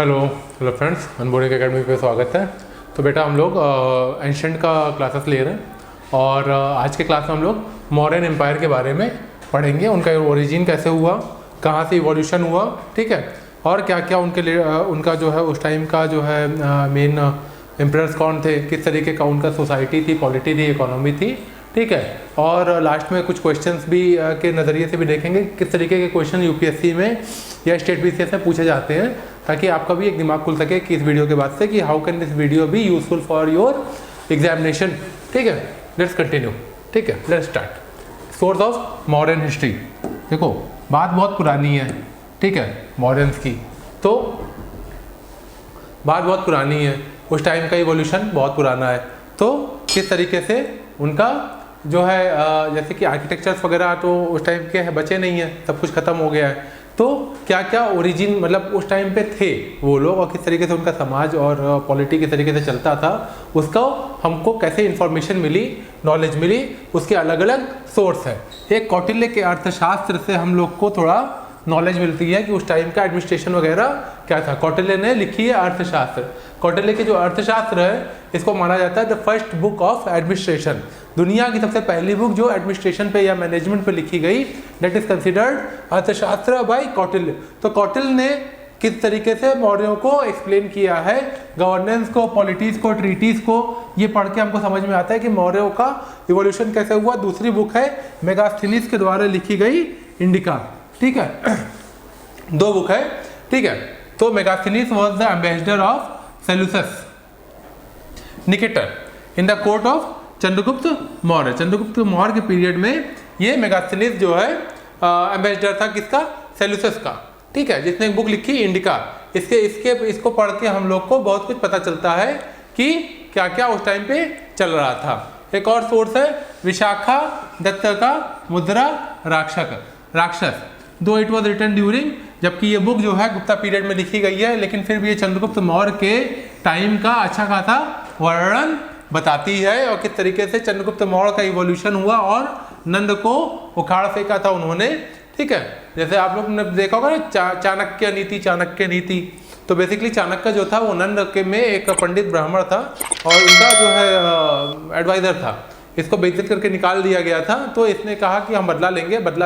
Hello hello friends, onboarding academy पे स्वागत है। तो बेटा हम लोग एंशंट का क्लासेस ले रहे हैं और आज के क्लास में हम लोग मौर्यन एम्पायर के बारे में पढ़ेंगे। उनका ओरिजिन कैसे हुआ, कहाँ से इवोल्यूशन हुआ, ठीक है, और क्या क्या उनके लिए उनका जो है उस टाइम का जो है मेन एम्परर्स कौन थे, किस तरीके का उनका सोसाइटी थी, पॉलिटी थी, इकोनॉमी थी, ठीक है। और लास्ट में कुछ क्वेश्चंस भी के नज़रिए से भी देखेंगे किस तरीके के क्वेश्चन यूपीएससी में या स्टेट बीसीएस में पूछे जाते हैं, ताकि आपका भी एक दिमाग खुल सके कि इस वीडियो के बाद से कि how can this video be useful for your examination, ठीक है। लेट्स कंटिन्यू, ठीक है, let's start. Source of modern history. देखो बात बहुत पुरानी है, ठीक है, मॉडर्न्स की, तो बात बहुत पुरानी है, उस टाइम का इवोल्यूशन बहुत पुराना है। तो किस तरीके से उनका जो है जैसे कि आर्किटेक्चर्स वगैरह तो उस टाइम के बचे नहीं है, सब कुछ ख़त्म हो गया है। तो क्या क्या ओरिजिन मतलब उस टाइम पे थे वो लोग और किस तरीके से उनका समाज और पॉलिटी किस तरीके से चलता था, उसका हमको कैसे इन्फॉर्मेशन मिली, नॉलेज मिली, उसके अलग अलग सोर्स है। एक कौटिल्य के अर्थशास्त्र से हम लोग को थोड़ा नॉलेज मिलती है कि उस टाइम का एडमिनिस्ट्रेशन वगैरह क्या था। कौटिल्य ने लिखी है अर्थशास्त्र। कौटिल्य के जो अर्थशास्त्र है इसको माना जाता है the first book of administration, दुनिया की सबसे पहली बुक जो एडमिनिस्ट्रेशन पे या मैनेजमेंट पे लिखी गई, दैट इज कंसिडर्ड अर्थशास्त्र बाय कौटिल्य। तो कौटिल्य ने किस तरीके से मौर्यों को एक्सप्लेन किया है, गवर्नेंस को, पॉलिटीज को, ट्रीटीज को, ये पढ़ के हमको समझ में आता है कि मौर्यों का इवोल्यूशन कैसे हुआ। दूसरी बुक है मेगास्थनीज के द्वारा लिखी गई इंडिका, ठीक है, दो बुक है, ठीक है। तो Megasthenes was the ambassador of Seleucus Nicator in the court of Chandragupta Maurya. Chandragupta Maurya के पीरियड में ये मेगास्थनीज जो है एम्बेसडर था किसका, सेल्यूकस का, ठीक है, जिसने एक बुक लिखी इंडिका। इसको पढ़ के हम लोग को बहुत कुछ पता चलता है कि क्या क्या उस टाइम पे चल रहा था। एक और सोर्स है विशाखा दत्त का मुद्रा राक्षस, दो इट वॉज रिटन ड्यूरिंग, जबकि ये बुक जो है गुप्ता पीरियड में लिखी गई है, लेकिन फिर भी ये चंद्रगुप्त मौर्य के टाइम का अच्छा खासा वर्णन बताती है और किस तरीके से चंद्रगुप्त मौर्य का इवोल्यूशन हुआ और नंद को उखाड़ फेंका था उन्होंने, ठीक है। जैसे आप लोग ने देखा होगा ना चाणक्य नीति, तो बेसिकली चाणक्य जो था वो नंद के में एक पंडित ब्राह्मण था और उनका जो है एडवाइजर था। इसको बेइज्जत करके निकाल दिया गया था, तो इसने कहा कि हम बदला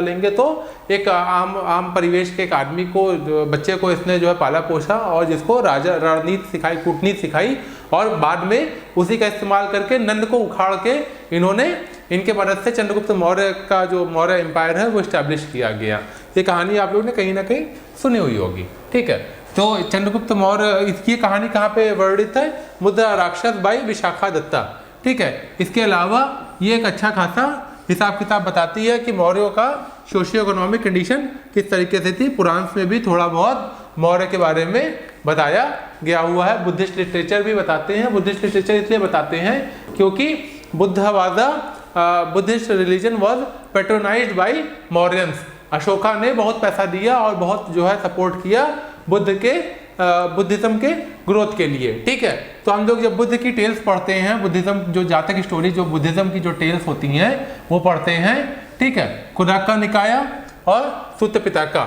लेंगे। तो एक आम परिवेश के एक आदमी को, बच्चे को इसने जो है पाला पोसा और जिसको रणनीति सिखाई, कूटनीति सिखाई, और बाद में उसी का इस्तेमाल करके नंद को उखाड़ के इनके मदद से चंद्रगुप्त मौर्य का जो मौर्य एम्पायर है वो स्टैब्लिश किया गया। ये कहानी आप लोग ने कहीं ना कहीं सुनी हुई होगी, ठीक है। तो चंद्रगुप्त मौर्य, इसकी कहानी कहाँ पे वर्णित है, मुद्रा राक्षस बाई विशाखा दत्ता, ठीक है। इसके अलावा ये एक अच्छा खासा हिसाब किताब बताती है कि मौर्यों का सोशियो इकोनॉमिक कंडीशन किस तरीके से थी। पुराण में भी थोड़ा बहुत मौर्य के बारे में बताया गया हुआ है। बुद्धिस्ट लिटरेचर भी बताते हैं। बुद्धिस्ट लिटरेचर इसलिए बताते हैं क्योंकि Buddhist religion was patronized by Mauryans. Ashoka ने बहुत पैसा दिया और बहुत जो है सपोर्ट किया बुद्धिज्म के ग्रोथ के लिए, ठीक है। तो हम लोग जब बुद्ध की टेल्स पढ़ते हैं, बुद्धिज्म जो जातक स्टोरी, जो बुद्धिज्म की जो टेल्स होती हैं वो पढ़ते हैं, ठीक है, कुदाका निकाया और सुत्त पिताका,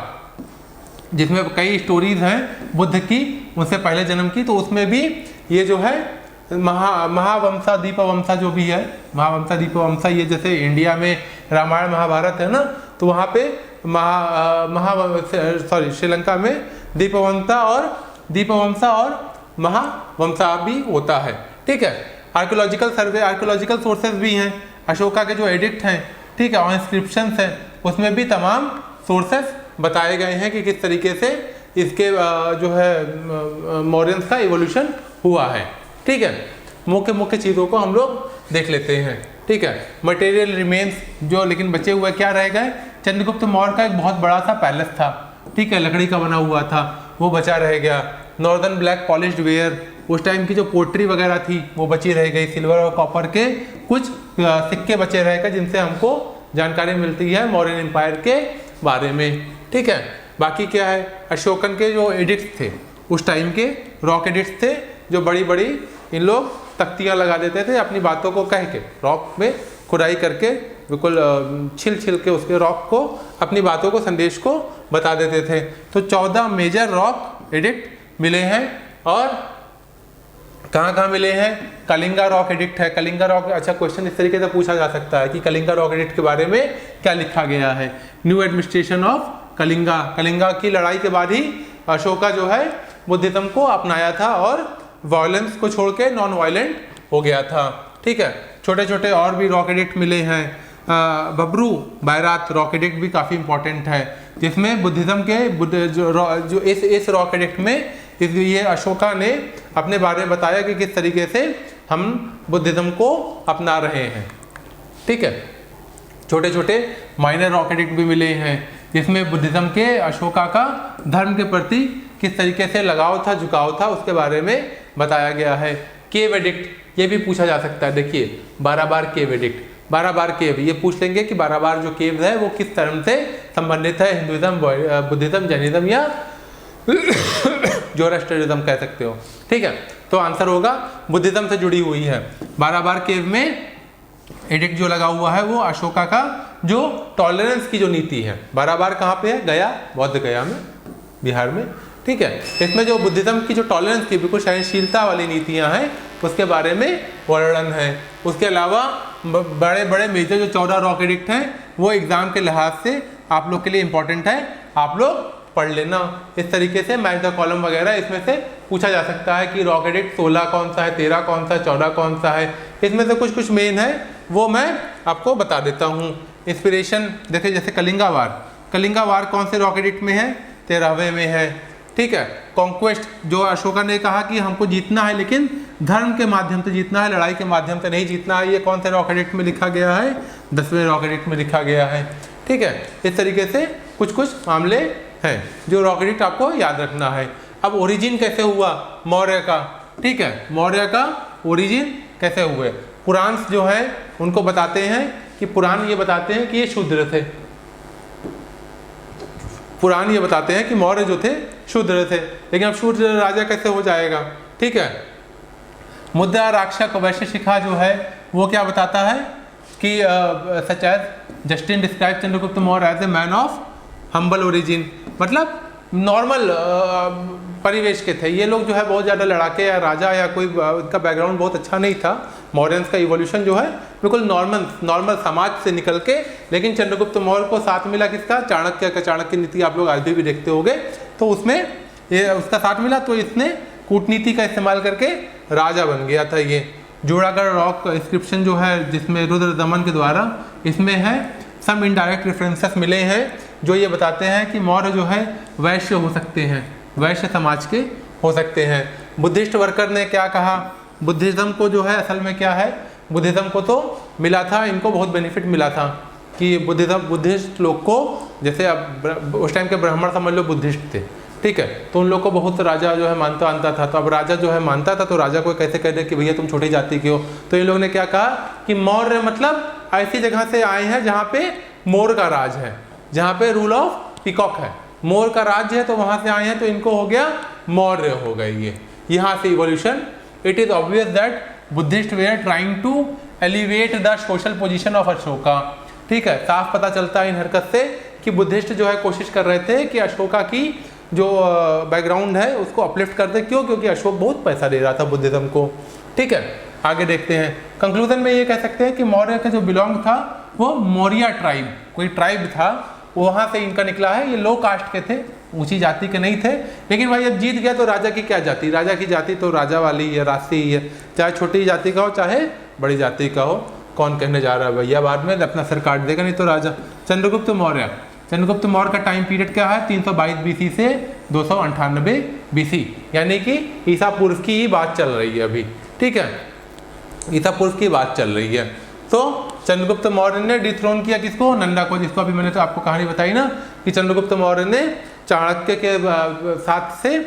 जिसमें कई स्टोरीज हैं बुद्ध की उनसे पहले जन्म की। तो उसमें भी ये जो है महावंशा दीपवंशा जो भी है, महावंशा दीपवंशा, ये जैसे इंडिया में रामायण महाभारत है ना, तो वहाँ पे श्रीलंका में दीपवंशा और महावंशा भी होता है, ठीक है। आर्कियोलॉजिकल सर्वे, आर्कियोलॉजिकल सोर्सेज भी हैं, अशोका के जो एडिक्ट हैं, ठीक है, और इंस्क्रिप्शंस हैं, उसमें भी तमाम सोर्सेज बताए गए हैं कि किस तरीके से इसके जो है मौर्यंस का इवोल्यूशन हुआ है, ठीक है। मुख्य चीज़ों को हम लोग देख लेते हैं, ठीक है। मटेरियल रिमेन्स जो लेकिन बचे हुए क्या रह गए, चंद्रगुप्त मौर्य का एक बहुत बड़ा सा पैलेस था, ठीक है, लकड़ी का बना हुआ था, वो बचा रह गया। नॉर्दर्न ब्लैक पॉलिश्ड वेयर, उस टाइम की जो पोट्री वगैरह थी वो बची रह गई। सिल्वर और कॉपर के कुछ सिक्के बचे रह गए जिनसे हमको जानकारी मिलती है मौर्यन एम्पायर के बारे में, ठीक है। बाकी क्या है, अशोकन के जो एडिक्ट्स थे उस टाइम के, रॉक एडिक्ट्स थे, जो बड़ी बड़ी इन लोग तख्तियाँ लगा देते थे अपनी बातों को कह के, रॉक में खुदाई करके बिल्कुल छिल के उसके रॉक को, अपनी बातों को, संदेश को बता देते थे। तो 14 मेजर रॉक एडिक्ट मिले हैं और कहाँ मिले हैं? कलिंगा रॉक एडिक्ट है। कलिंगा रॉक, अच्छा क्वेश्चन इस तरीके से पूछा जा सकता है कि कलिंगा रॉक एडिक्ट के बारे में क्या लिखा गया है? New administration of Kalinga, Kalinga की लड़ाई के बाद ही अशोका जो है बुद्धिज्म को अपनाया था और वायलेंस को छोड़ के नॉन वायलेंट हो गया था। ठीक है, छोटे छोटे और भी रॉक एडिक्ट मिले हैं। बब्रू बैरात रॉक एडिक्ट भी काफ़ी इंपॉर्टेंट है, जिसमें बुद्धिज्म के जो इस रॉक एडिक्ट में ये अशोका ने अपने बारे में बताया कि किस तरीके से हम बुद्धिज्म को अपना रहे हैं। ठीक है, छोटे छोटे माइनर रॉक एडिक्ट भी मिले हैं, जिसमें बुद्धिज्म के अशोका का धर्म के प्रति किस तरीके से लगाव था, झुकाव था, उसके बारे में बताया गया है। केव एडिक्ट ये भी पूछा जा सकता है। देखिए 12 बार केव एडिक्ट, 12 बार केव, ये पूछ लेंगे कि 12 बार जो केव है वो किस धर्म से संबंधित है? हिंदुइज्म, बुद्धिज्म, जैनिज्म या जोरास्ट्रियनिज्म कह सकते हो। ठीक है, तो आंसर होगा बुद्धिज्म से जुड़ी हुई है। 12 बार केव में एडिक्ट जो लगा हुआ है वो अशोका का जो टॉलरेंस की जो नीति है। 12 बार कहाँ पे है? गया, बौद्ध गया में, बिहार में। ठीक है, इसमें जो बुद्धिज्म की जो टॉलरेंस की बिल्कुल सहनशीलता वाली नीतियाँ हैं उसके बारे में वर्णन है। उसके अलावा बड़े बड़े मेजर जो 14 रॉक एडिक्ट हैं वो एग्जाम के लिहाज से आप लोग के लिए इंपॉर्टेंट है, आप लोग पढ़ लेना। इस तरीके से मैच द कॉलम वगैरह इसमें से पूछा जा सकता है कि रॉक एडिक्ट 16 कौन सा है, 13 कौन सा है, 14 कौन सा है। इसमें से कुछ मेन है वो मैं आपको बता देता हूँ। इंस्पिरेशन देखिए, जैसे कलिंगा वार, कलिंगा वार कौन से रॉक एडिक्ट में है? 13वें में है। ठीक है, कॉन्क्वेस्ट जो अशोका ने कहा कि हमको जीतना है लेकिन धर्म के माध्यम से जीतना है, लड़ाई के माध्यम से नहीं जीतना है, ये कौन से रॉक एडिक्ट में लिखा गया है? 10वें रॉक एडिक्ट में लिखा गया है। ठीक है, इस तरीके से कुछ मामले हैं जो रॉक एडिक्ट आपको याद रखना है। अब ओरिजिन कैसे हुआ मौर्य का? ठीक है, मौर्य का ओरिजिन कैसे हुए? पुराण जो है उनको बताते हैं कि पुराण ये बताते हैं कि ये शूद्र थे। पुराण ये बताते हैं कि मौर्य जो थे शूद्र थे, लेकिन अब शूद्र राजा कैसे हो जाएगा? ठीक है, मुद्रा राक्षक वैश्य शिखा जो है वो क्या बताता है कि such as Justin describe Chandragupta Maurya as a man of humble origin, मतलब नॉर्मल परिवेश के थे ये लोग, जो है बहुत ज़्यादा लड़ाके या राजा या कोई उनका बैकग्राउंड बहुत अच्छा नहीं था। मौर्यंस का इवोल्यूशन जो है बिल्कुल नॉर्मल समाज से निकल के, लेकिन चंद्रगुप्त मौर्य को साथ मिला किसका? चाणक्य का। चाणक्य नीति आप लोग आज भी देखते होंगे, तो उसमें ये उसका साथ मिला, तो इसने कूटनीति का इस्तेमाल करके राजा बन गया था। ये जोड़ागढ़ रॉक इंस्क्रिप्शन जो है जिसमें रुद्र दमन के द्वारा, इसमें है सम इनडायरेक्ट रेफरेंसेस मिले हैं जो ये बताते हैं कि मौर्य जो है वैश्य हो सकते हैं, वैश्य समाज के हो सकते हैं। बुद्धिस्ट वर्कर ने क्या कहा? बुद्धिज़्म को जो है असल में क्या है, बुद्धिज़्म को तो मिला था, इनको बहुत बेनिफिट मिला था कि बुद्धिस्ट लोग को, जैसे अब उस टाइम के ब्राह्मण समझ लो बुद्धिस्ट थे। ठीक है, तो उन लोग को बहुत राजा जो है मानता था, तो अब राजा जो है मानता था, तो राजा को कैसे कह दे कि भैया तुम छोटी जाति के हो? तो इन लोगों ने क्या कहा कि मौर्य मतलब ऐसी जगह से आए हैं जहाँ पे मोर का राज है, जहाँ पे रूल ऑफ पीकॉक है, मोर का राज्य है, तो वहाँ से आए हैं, तो इनको हो गया मौर्य हो गए ये, यहाँ से evolution. It is obvious that Buddhist were trying to elevate the social position of Ashoka. ठीक है, साफ पता चलता है इन हरकत से कि बुद्धिस्ट जो है कोशिश कर रहे थे कि अशोका की जो बैकग्राउंड है उसको अपलिफ्ट कर दे। क्यों? क्योंकि अशोक बहुत पैसा दे रहा था बुद्धिज्म को। ठीक है, आगे देखते हैं। कंक्लूजन में ये कह सकते हैं कि मौर्य का जो बिलोंग था वो मौर्य ट्राइब, कोई ट्राइब था, वहाँ से इनका निकला है। ये लो कास्ट के थे, ऊंची जाति के नहीं थे, लेकिन भाई अब जीत गया तो राजा की क्या जाति? राजा की जाति तो राजा वाली है, राष्ट्रीय ही है, चाहे छोटी जाति का हो चाहे बड़ी जाति का हो। कौन कहने जा रहा है भैया बाद में अपना सर काट देगा नहीं तो राजा। चंद्रगुप्त मौर्य, चंद्रगुप्त मौर्य का टाइम पीरियड क्या है? 322 BC से 298 BC, यानी कि ईसा पूर्व की ही बात चल रही है अभी। ठीक है, ईसा पूर्व की बात चल रही है। तो चंद्रगुप्त मौर्य ने डिथ्रोन किया किसको? नंदा को, जिसको अभी मैंने तो आपको कहानी बताई ना कि चंद्रगुप्त मौर्य ने चाणक्य के साथ से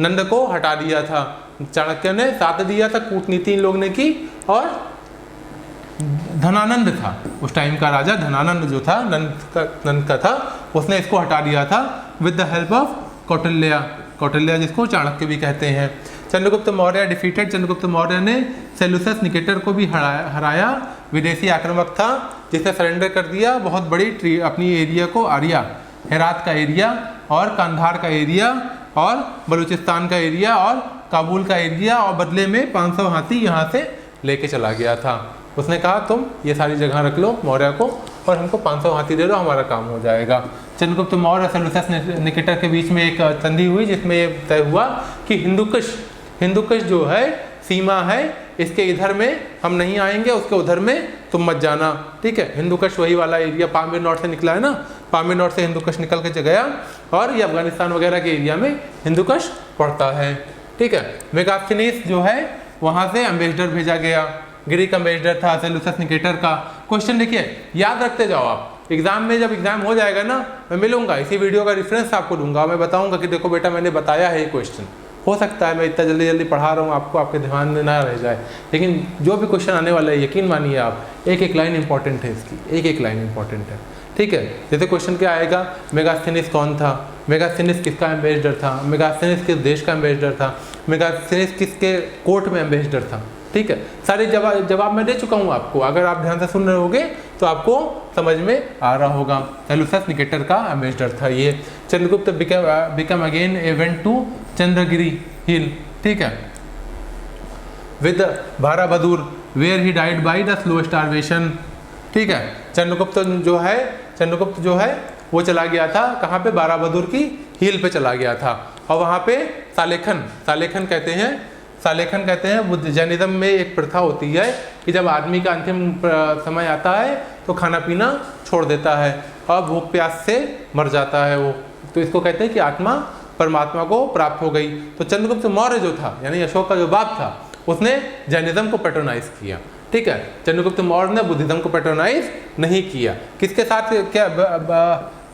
नंद को हटा दिया था। चाणक्य ने साथ दिया था, कूटनीति इन लोग ने की, और धनानंद था उस टाइम का राजा, धनानंद जो था नंद का था, उसने इसको हटा दिया था with the help of Kautilya, Kautilya जिसको चाणक्य भी कहते हैं। चंद्रगुप्त मौर्य डिफीटेड, चंद्रगुप्त मौर्य ने सेल्यूकस निकेटर को भी हराया, विदेशी आक्रामक था जिसने सरेंडर कर दिया बहुत बड़ी अपनी एरिया को, आर्या हेरात का एरिया और कंधार का एरिया और बलूचिस्तान का एरिया और काबुल का एरिया, और बदले में 500 हाथी यहाँ से लेके चला गया था। उसने कहा तुम ये सारी जगह रख लो मौर्य को और हमको 500 हाथी दे दो, हमारा काम हो जाएगा। चंद्रगुप्त मौर्य और सेल्यूकस निकेटर के बीच में एक संधि हुई जिसमें ये तय हुआ कि हिंदुकुश जो है सीमा है, इसके इधर में हम नहीं आएंगे, उसके उधर में तुम मत जाना, ठीक है। हिंदुकुश वही वाला एरिया पामीर नॉर्थ से निकला है ना, पामीर नॉर्थ से हिंदुकुश निकल के गया और ये अफगानिस्तान वगैरह के एरिया में हिंदुकुश पड़ता है, ठीक है। मेगास्थनीस जो है वहाँ से एम्बेसडर भेजा गया, ग्रीक एम्बेसडर था सेल्यूकस निकेटर का। क्वेश्चन देखिए, याद रखते जाओ आप, एग्जाम में जब एग्जाम हो जाएगा ना, मैं मिलूंगा, इसी वीडियो का रेफरेंस आपको दूंगा, मैं बताऊंगा कि देखो बेटा मैंने बताया है ये क्वेश्चन। हो सकता है मैं इतना जल्दी जल्दी पढ़ा रहा हूँ आपको, आपके ध्यान में ना रह जाए, लेकिन जो भी क्वेश्चन आने वाला है यकीन मानिए आप, एक एक लाइन इंपॉर्टेंट है इसकी, एक एक लाइन इंपॉर्टेंट है, ठीक है। जैसे क्वेश्चन क्या आएगा, मेगास्थनीस कौन था, मेगास्थनीस किसका एम्बेसडर था, मेगास्थनीस किस देश का एम्बेसडर था, मेगास्थनीस किसके कोर्ट में एम्बेसडर था, ठीक है। सारे जवाब मैं दे चुका हूँ आपको, अगर आप ध्यान से सुन रहे होगे तो आपको समझ में आ रहा होगा। सेल्यूकस निकेटर का एम्बेसडर था ये। Chandragupta become again a went to Chandragiri hill, ठीक है, विद बाराबहादुर where he died by the slow starvation, ठीक है। चंद्रगुप्त जो है वो चला गया था कहाँ पे, बाराबहादुर की हिल पे चला गया था, और वहाँ पे सालेखन कहते हैं बुद्ध जैनिज्म में एक प्रथा होती है कि जब आदमी का अंतिम समय आता है तो खाना पीना छोड़ देता है और भूख प्यास से मर जाता है वो, तो इसको कहते हैं कि आत्मा परमात्मा को प्राप्त हो गई। तो चंद्रगुप्त मौर्य जो था यानी अशोक का जो बाप था, उसने जैनिज्म को पैट्रोनाइज किया, ठीक है। चंद्रगुप्त मौर्य ने बुद्धिज्म को पैट्रोनाइज नहीं किया। किसके साथ क्या,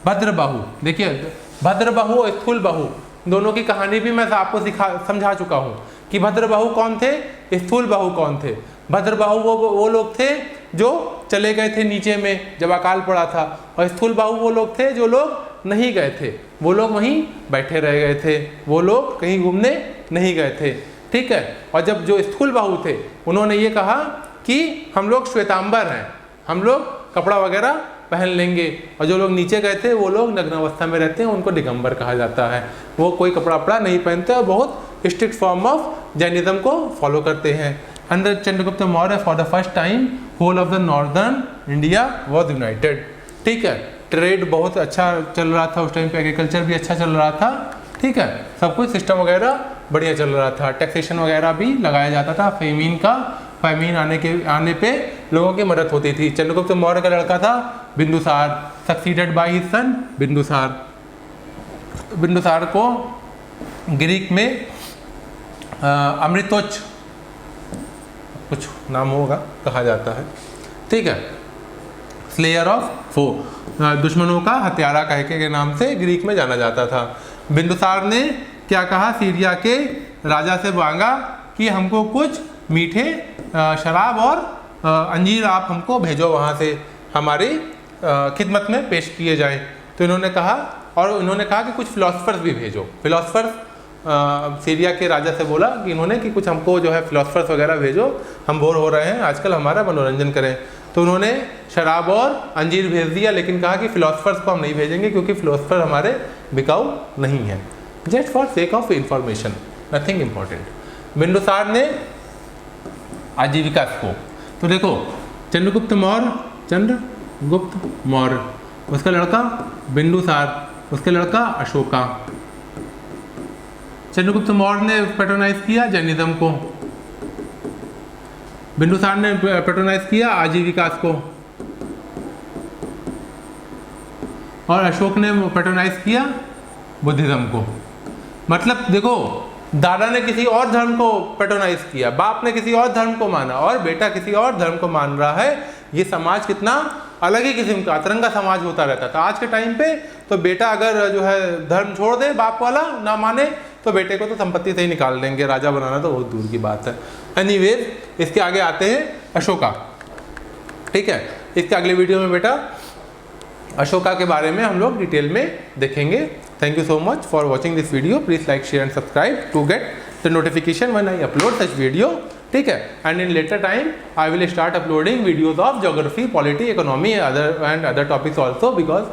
भद्रबाहु, देखिए भद्रबाहु और स्थूलबाहु दोनों की कहानी भी मैं आपको समझा चुका हूँ कि भद्रबाहु कौन थे, स्थूलबाहु कौन थे। भद्रबाहु वो लोग थे जो चले गए थे नीचे में जब अकाल पड़ा था, और स्थूलबाहु वो लोग थे जो लोग नहीं गए थे, वो लोग वहीं बैठे रह गए थे, वो लोग कहीं घूमने नहीं गए थे, ठीक है। और जब जो स्थूलबाहु थे उन्होंने ये कहा कि हम लोग श्वेतांबर हैं, हम लोग कपड़ा वगैरह पहन लेंगे, और जो लोग नीचे गए थे वो लोग नग्न अवस्था में रहते हैं, उनको दिगंबर कहा जाता है, वो कोई कपड़ा वपड़ा नहीं पहनते और बहुत स्ट्रिक्ट फॉर्म ऑफ जैनिज्म को फॉलो करते हैं। Under Chandragupta Maurya for the first time whole of the northern India was united, ठीक है। ट्रेड बहुत अच्छा चल रहा था उस टाइम पे, एग्रीकल्चर भी अच्छा चल रहा था, ठीक है, सब कुछ सिस्टम वगैरह बढ़िया चल रहा था, टैक्सेशन वगैरह भी लगाया जाता था, फेमीन आने पे लोगों की मदद होती थी। चंद्रगुप्त मौर्य का लड़का था Bindusara, succeeded by his son Bindusara को ग्रीक में अमृतोच कुछ नाम होगा कहा जाता है, ठीक है, स्लेयर ऑफ फो, दुश्मनों का हत्यारा कह के नाम से ग्रीक में जाना जाता था। बिंदुसार ने क्या कहा, सीरिया के राजा से मांगा कि हमको कुछ मीठे शराब और अंजीर आप हमको भेजो, वहाँ से हमारी खिदमत में पेश किए जाएं। तो इन्होंने कहा, और इन्होंने कहा कि कुछ फिलोसफर्स भी भेजो। फिलोसफर्स सीरिया के राजा से बोला कि इन्होंने कि कुछ हमको जो है फिलोसफर्स वगैरह भेजो, हम बोर हो रहे हैं आजकल, हमारा मनोरंजन करें। तो उन्होंने शराब और अंजीर भेज दिया, लेकिन कहा कि फिलोसफर्स को हम नहीं भेजेंगे क्योंकि फिलोसफर हमारे बिकाऊ नहीं है, just for sake of information, nothing important. Bindusara ने आजीविका को, तो देखो चंद्रगुप्त मौर्य, उसका लड़का बिंदुसार, उसके लड़का अशोका। चंद्रगुप्त मौर्य ने पैट्रोनाइज किया जैनिज्म को, बिंदुसार ने पैट्रोनाइज किया आजीविका को, और अशोक ने पैट्रोनाइज किया बुद्धिज्म को। मतलब देखो, दादा ने किसी और धर्म को पैट्रोनाइज किया, बाप ने किसी और धर्म को माना, और बेटा किसी और धर्म को मान रहा है। ये समाज कितना अलग ही किस्म का अतरंगा समाज होता रहता था। आज के टाइम पे तो बेटा अगर जो है धर्म छोड़ दे, बाप वाला ना माने, तो बेटे को तो संपत्ति से ही निकाल देंगे, राजा बनाना तो बहुत दूर की बात है। एनीवेज, इसके आगे आते हैं अशोका, ठीक है। इसके अगले वीडियो में बेटा अशोका के बारे में हम लोग डिटेल में देखेंगे। Thank you so much for watching this video. Please like, share and subscribe to get the notification when I upload such video, ठीक है। And in later time I will start uploading videos of geography, polity, economy and other topics also, because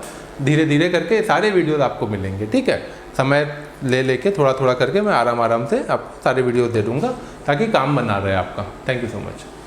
धीरे धीरे करके सारे videos आपको मिलेंगे, ठीक है। समय ले लेके थोड़ा थोड़ा करके मैं आराम आराम से आपको सारे वीडियो दे दूँगा ताकि काम बना रहे आपका। Thank you so much.